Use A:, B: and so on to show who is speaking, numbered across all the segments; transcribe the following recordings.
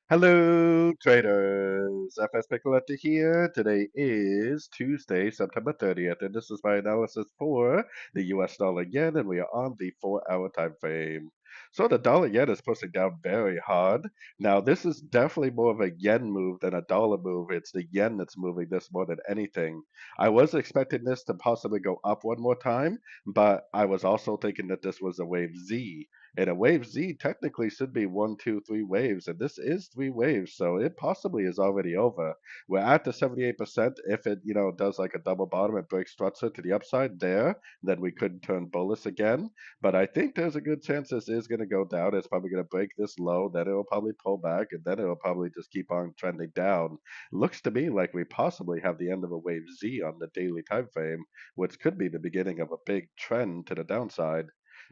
A: Hello, traders. FX Pip Collector here. Today is Tuesday, September 30th, and this is my analysis for the US dollar yen, and we are on the 4-hour time frame. So the dollar yen is pushing down very hard. Now, this is definitely more of a yen move than a dollar move. It's the yen that's moving this more than anything. I was expecting this to possibly go up one more time, but I was also thinking that this was a wave Z. And a wave Z technically should be one, two, three waves, and this is three waves, so it possibly is already over. We're at the 78%. If it, does like a double bottom and breaks structure to the upside there, then we could turn bullish again. But I think there's a good chance this is going to go down. It's probably going to break this low, then it'll probably pull back, and then it'll probably just keep on trending down. Looks to me like we possibly have the end of a wave Z on the daily time frame, which could be the beginning of a big trend to the downside.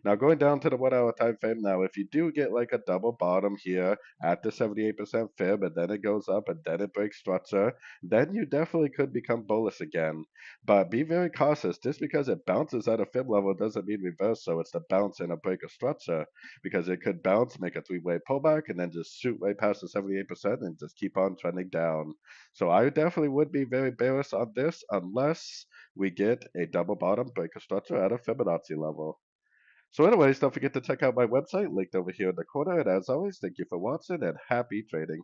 A: Now going down to the 1 hour time frame now, if you do get like a double bottom here at the 78% fib and then it goes up and then it breaks structure, then you definitely could become bullish again. But be very cautious. Just because it bounces at a fib level doesn't mean reverse, so it's the bounce and a break of structure because it could bounce, make a three-way pullback, and then just shoot right past the 78% and just keep on trending down. So I definitely would be very bearish on this unless we get a double bottom break of structure at a Fibonacci level. So anyways, don't forget to check out my website linked over here in the corner. And as always, thank you for watching and happy trading.